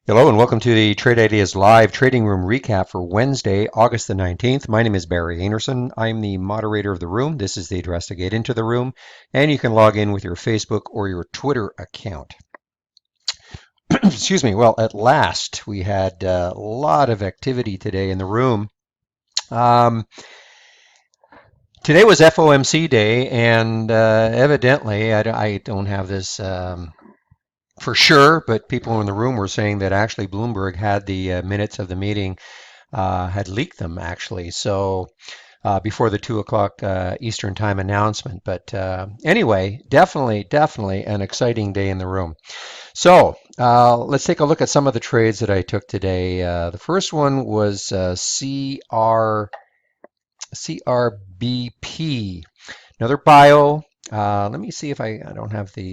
Hello and welcome to the Trade Ideas Live Trading Room recap for Wednesday, August the 19th. My name is Barry Anderson. I'm the moderator of the room. This is the address to get into the room, and you can log in with your Facebook or your Twitter account. Excuse me. Well, at last, we had a lot of activity today in the room. Um, Today was FOMC day, and evidently, I don't have this for sure, but people in the room were saying that actually Bloomberg had the minutes of the meeting, had leaked them actually. So before the 2 o'clock Eastern time announcement. But anyway, definitely an exciting day in the room. So let's take a look at some of the trades that I took today. The first one was CRBP, another bio. Let me see if I don't have the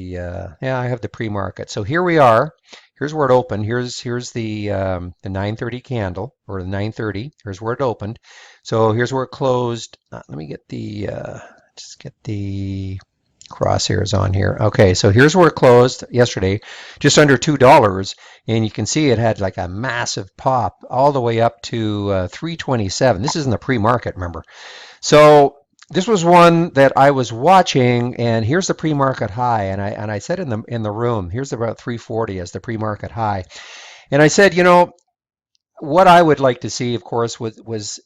yeah, I have the pre-market. So here we are. Here's where it opened. Here's the 9:30 candle, or the 9:30. Here's where it opened. So here's where it closed. Let me get the just get the crosshairs on here. Okay, so here's where it closed yesterday, just under $2, and you can see it had like a massive pop all the way up to 327. This isn't the pre-market, remember. So this was one that I was watching, and here's the pre-market high, and I said in the room, here's about 340 as the pre-market high, and I said, what I would like to see, of course, was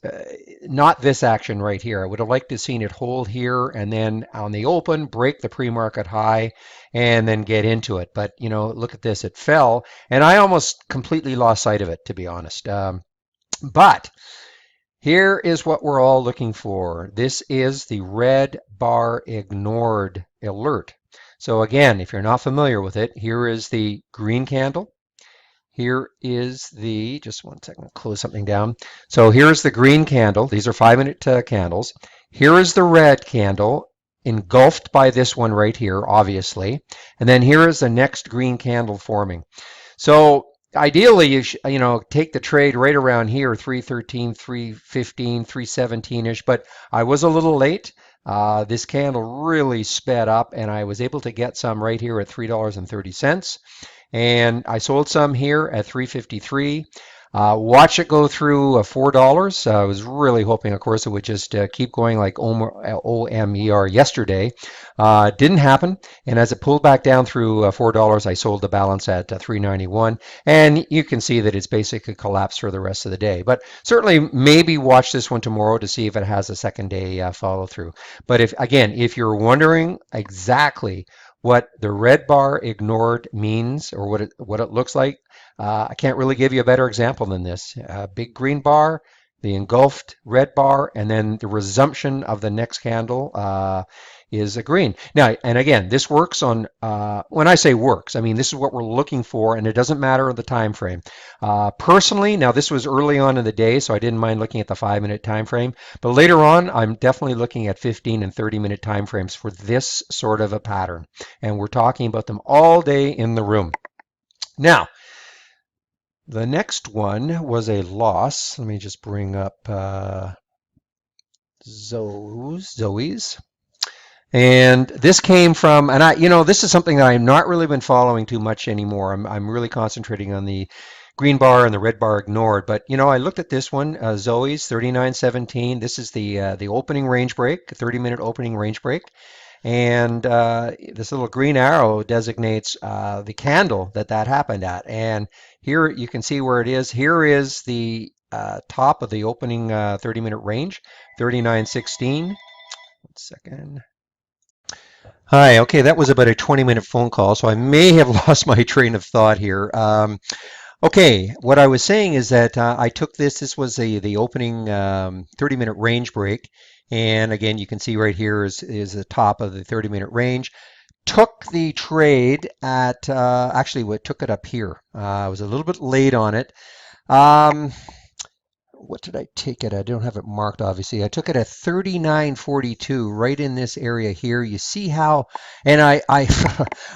not this action right here. I would have liked to have seen it hold here and then on the open break the pre-market high and then get into it. But look at this, it fell, and I almost completely lost sight of it, to be honest. But here is what we're all looking for. This is the red bar ignored alert. So again, if you're not familiar with it, here is the green candle. Here is the, just one second, close something down. So here's the green candle. These are 5-minute candles. Here is the red candle engulfed by this one right here, obviously. And then here is the next green candle forming. So ideally, you take the trade right around here, 313, 315, 317-ish, but I was a little late. This candle really sped up, and I was able to get some right here at $3.30. And I sold some here at 353. Watch it go through $4. I was really hoping, of course, it would just keep going like OMER yesterday. Didn't happen. And as it pulled back down through $4, I sold the balance at 391. And you can see that it's basically collapsed for the rest of the day. But certainly maybe watch this one tomorrow to see if it has a second day follow through. But if you're wondering exactly what the red bar ignored means, or what it looks like, I can't really give you a better example than this. Big green bar, the engulfed red bar, and then the resumption of the next candle is a green. Now, and again, this works on, when I say works, I mean this is what we're looking for, and it doesn't matter the time frame. Personally, now this was early on in the day, so I didn't mind looking at the 5-minute time frame, but later on, I'm definitely looking at 15 and 30-minute time frames for this sort of a pattern, and we're talking about them all day in the room. Now, the next one was a loss. Let me just bring up Zoe's. And this came from, and this is something that I've not really been following too much anymore. I'm really concentrating on the green bar and the red bar ignored. But I looked at this one, Zoe's 39.17. This is the opening range break, 30-minute opening range break. And this little green arrow designates the candle that happened at. And here you can see where it is. Here is the top of the opening 30-minute range, 39.16. 1 second. Hi, okay, that was about a 20-minute phone call, so I may have lost my train of thought here. Okay, what I was saying is that I took this was the opening 30-minute range break, and again, you can see right here is the top of the 30-minute range. Took the trade at, actually, what took it up here. I was a little bit late on it. What did I take it? I don't have it marked, obviously. I took it at 39.42, right in this area here. You see how, and I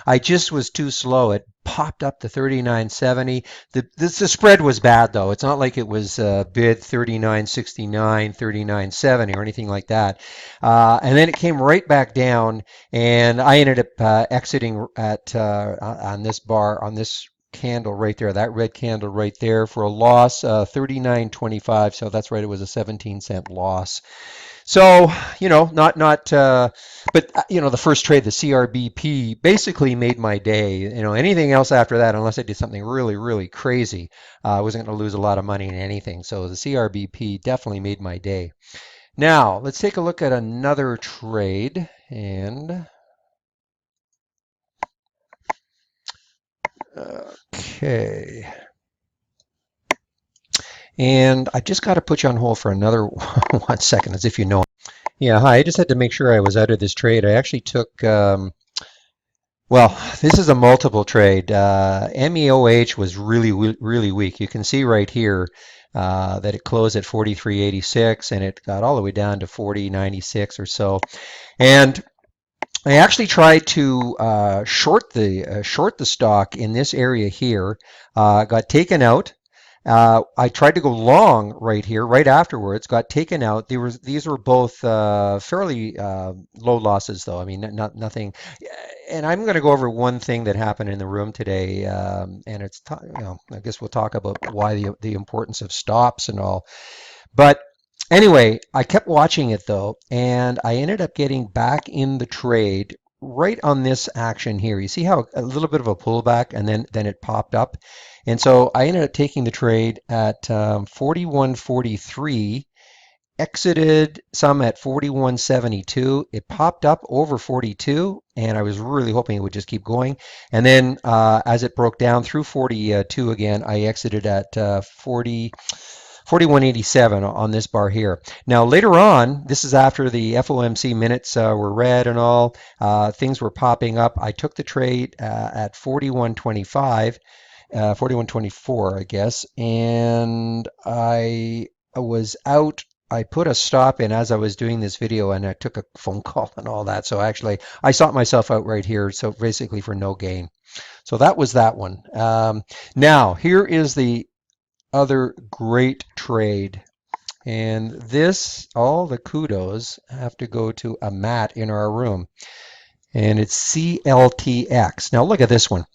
I just was too slow. It popped up to 39.70. The spread was bad, though. It's not like it was bid 39.69, 39.70 or anything like that. And then it came right back down, and I ended up exiting at on this bar, on this candle right there, that red candle right there for a loss, 39.25. So that's right, it was a 17-cent loss. So, but the first trade, the CRBP, basically made my day. Anything else after that, unless I did something really, really crazy, I wasn't going to lose a lot of money in anything. So the CRBP definitely made my day. Now, let's take a look at another trade. And okay. And I just got to put you on hold for another 1 second, as if you know. Yeah, hi. I just had to make sure I was out of this trade. I actually took, well, this is a multiple trade. MEOH was really, really weak. You can see right here that it closed at 43.86 and it got all the way down to 40.96 or so. And I actually tried to short the stock in this area here. Got taken out. I tried to go long right here, right afterwards, got taken out. These were both fairly low losses, though. I mean, nothing. And I'm going to go over one thing that happened in the room today, and I guess we'll talk about why the importance of stops and all. But anyway, I kept watching it though, and I ended up getting back in the trade right on this action here. You see how a little bit of a pullback and then it popped up. And so I ended up taking the trade at 41.43, exited some at 41.72. It popped up over 42, and I was really hoping it would just keep going. And then as it broke down through 42 again, I exited at 41.87 on this bar here. Now later on, this is after the FOMC minutes were read and all, things were popping up. I took the trade at 41.25. 41.24, I guess, and I was out. I put a stop in as I was doing this video, and I took a phone call and all that. So actually, I sought myself out right here. So basically, for no gain. So that was that one. Now here is the other great trade, and this, all the kudos have to go to a Matt in our room, and it's CLTX. Now look at this one.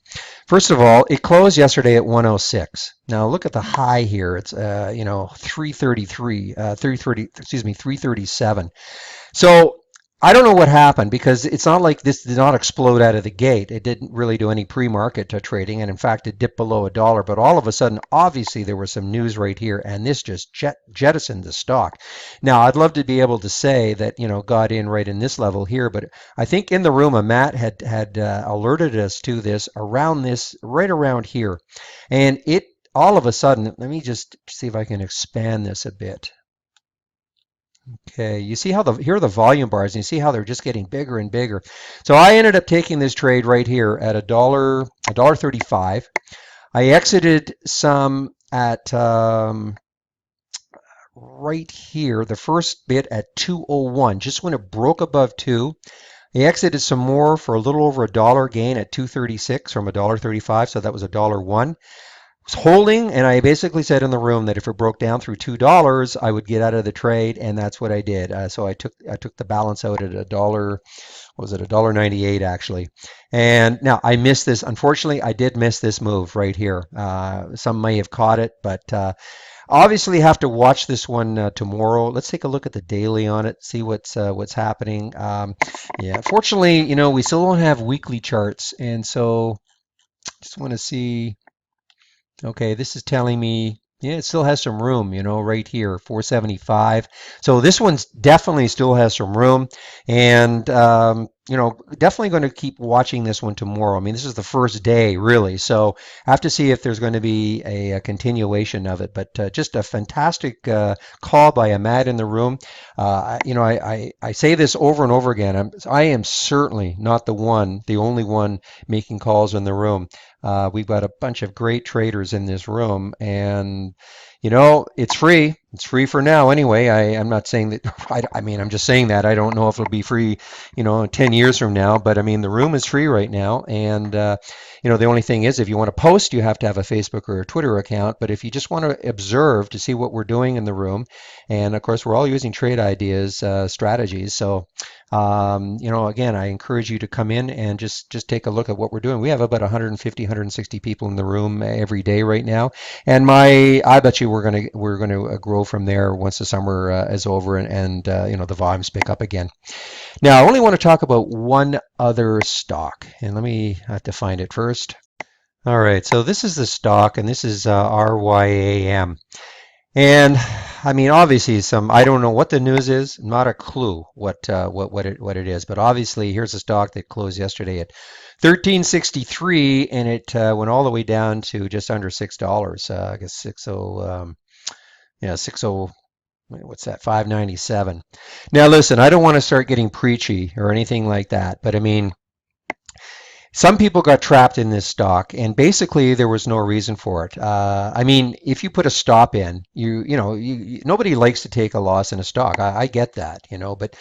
First of all, it closed yesterday at 106. Now look at the high here. It's 333, 337. So I don't know what happened, because it's not like this did not explode out of the gate. It didn't really do any pre-market trading, and in fact, it dipped below a dollar. But all of a sudden, obviously, there was some news right here, and this just jettisoned the stock. Now, I'd love to be able to say that got in right in this level here, but I think in the room, a Matt had alerted us to this right around here, and it all of a sudden. Let me just see if I can expand this a bit. Okay, you see how here are the volume bars, and you see how they're just getting bigger and bigger. So I ended up taking this trade right here at $1.35. I exited some at right here, the first bit at 201, just when it broke above 2. I exited some more for a little over $1 gain at 236 from $1.35, so that was $1.01. Was holding, and I basically said in the room that if it broke down through $2, I would get out of the trade, and that's what I did. So I took the balance out at $1. Was it $1.98 actually? And now I missed this. Unfortunately, I did miss this move right here. Some may have caught it, but obviously have to watch this one tomorrow. Let's take a look at the daily on it, see what's happening. Yeah, fortunately, we still don't have weekly charts, and so just want to see. Okay, this is telling me, yeah, it still has some room, right here, 475. So this one's definitely still has some room, and definitely going to keep watching this one tomorrow. I mean, this is the first day, really, so I have to see if there's going to be a continuation of it. But just a fantastic call by Ahmad in the room. I say this over and over again. I am certainly not the only one making calls in the room. We've got a bunch of great traders in this room, and it's free. It's free for now anyway. I'm not saying that, I mean, I'm just saying that. I don't know if it'll be free, 10 years from now, but I mean, the room is free right now. And, the only thing is, if you want to post, you have to have a Facebook or a Twitter account. But if you just want to observe to see what we're doing in the room, and of course, we're all using trade ideas, strategies. So Again, I encourage you to come in and just take a look at what we're doing. We have about 150, 160 people in the room every day right now, and I bet you we're gonna grow from there once the summer is over and the volumes pick up again. Now, I only want to talk about one other stock, and let me have to find it first. All right, so this is the stock, and this is RYAM. And I mean, obviously, I don't know what the news is, not a clue what it is, but obviously, here's a stock that closed yesterday at 1363, and it went all the way down to just under $6. I guess 60, what's that, 597. Now, listen, I don't want to start getting preachy or anything like that, but I mean, some people got trapped in this stock, and basically there was no reason for it. I mean, if you put a stop in, nobody likes to take a loss in a stock. I get that, but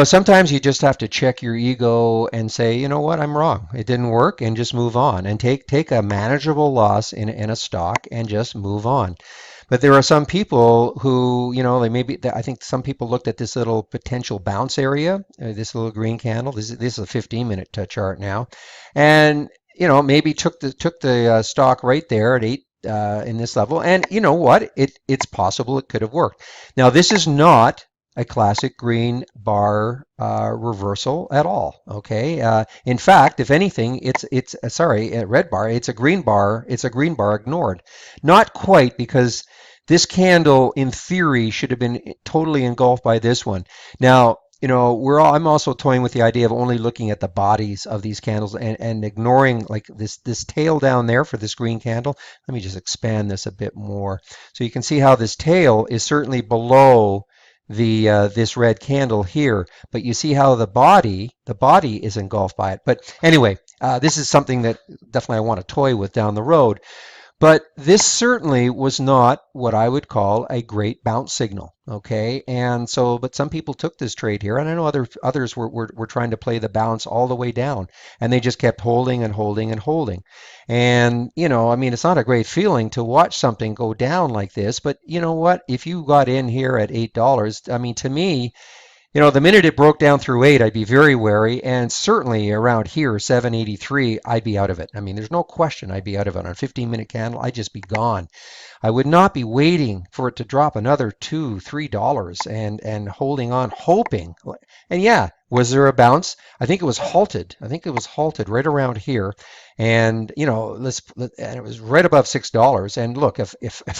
sometimes you just have to check your ego and say, you know what, I'm wrong. It didn't work, and just move on and take a manageable loss in a stock and just move on. But there are some people who, I think some people looked at this little potential bounce area, this little green candle. This is a 15-minute chart now, and maybe took the stock right there at 8 in this level. And you know what? It's possible it could have worked. Now this is not a classic green bar reversal at all. Okay. In fact, if anything, it's sorry, a red bar. It's a green bar. It's a green bar ignored. Not quite, because this candle, in theory, should have been totally engulfed by this one. Now, I'm also toying with the idea of only looking at the bodies of these candles and ignoring like this tail down there for this green candle. Let me just expand this a bit more. So you can see how this tail is certainly below the this red candle here, but you see how the body is engulfed by it. But anyway, this is something that definitely I want to toy with down the road. But this certainly was not what I would call a great bounce signal. Okay. And so, but some people took this trade here, and I know others were trying to play the bounce all the way down, and they just kept holding and holding and holding. And, I mean, it's not a great feeling to watch something go down like this, but you know what? If you got in here at $8, I mean, to me, the minute it broke down through 8, I'd be very wary, and certainly around here, 783, I'd be out of it. I mean, there's no question I'd be out of it. On a 15-minute candle, I'd just be gone. I would not be waiting for it to drop another $2, $3 and holding on, hoping. And yeah, was there a bounce? I think it was halted. I think it was halted right around here, and and it was right above $6. And look, if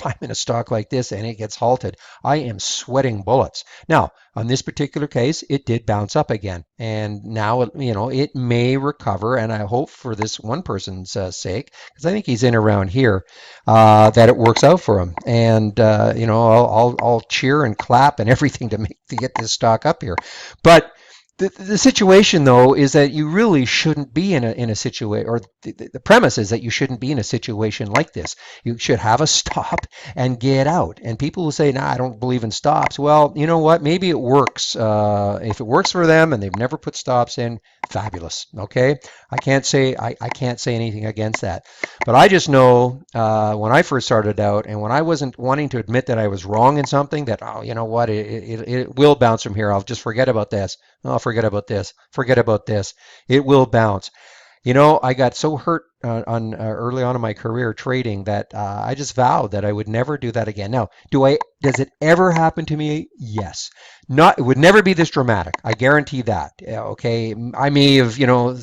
I'm in a stock like this and it gets halted, I am sweating bullets. Now, on this particular case, it did bounce up again, and now it may recover. And I hope for this one person's sake, because I think he's in around here, that it works out for him. And I'll cheer and clap and everything to get this stock up here. But the situation, though, is that you really shouldn't be in a situation, or the premise is that you shouldn't be in a situation like this. You should have a stop and get out. And people will say, "Nah, I don't believe in stops." Well, you know what? Maybe it works. If it works for them and they've never put stops in, fabulous. Okay, I can't say anything against that. But I just know when I first started out, and when I wasn't wanting to admit that I was wrong in something, that, oh, you know what, it will bounce from here. I'll just forget about this. I'll forget about this. Forget about this. It will bounce. I got so hurt on early on in my career trading that I just vowed that I would never do that again. Now, does it ever happen to me? Yes. Not, it would never be this dramatic. I guarantee that. Yeah, okay. I may have,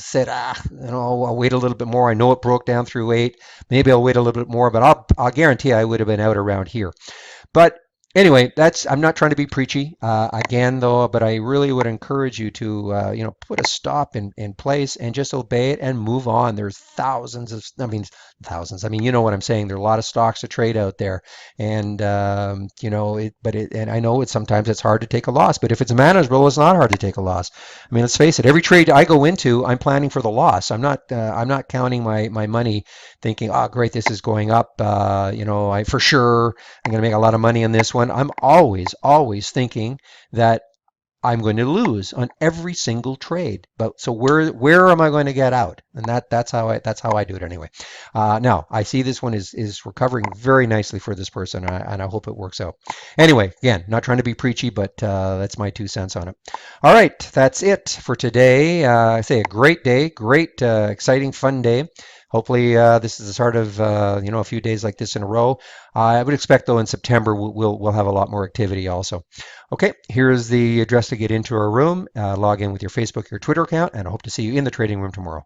said, I'll wait a little bit more. I know it broke down through 8. Maybe I'll wait a little bit more, but I'll guarantee I would have been out around here. But anyway, I'm not trying to be preachy again, though, but I really would encourage you to, put a stop in place and just obey it and move on. There's thousands. I mean, you know what I'm saying. There are a lot of stocks to trade out there, and and I know sometimes it's hard to take a loss, but if it's manageable, it's not hard to take a loss. I mean, let's face it. Every trade I go into, I'm planning for the loss. I'm not counting my money, thinking, oh, great, this is going up. I for sure I'm going to make a lot of money on this one. I'm always thinking that I'm going to lose on every single trade. But so where am I going to get out? And that's how I do it anyway. Now I see this one is recovering very nicely for this person, and I hope it works out. Anyway, again, not trying to be preachy, but that's my 2 cents on it. All right, that's it for today. I say a great day, great, exciting, fun day. Hopefully, this is the start of a few days like this in a row. I would expect though in September we'll have a lot more activity also. Okay, here's the address to get into our room. Log in with your Facebook, your Twitter account, and I hope to see you in the trading room tomorrow.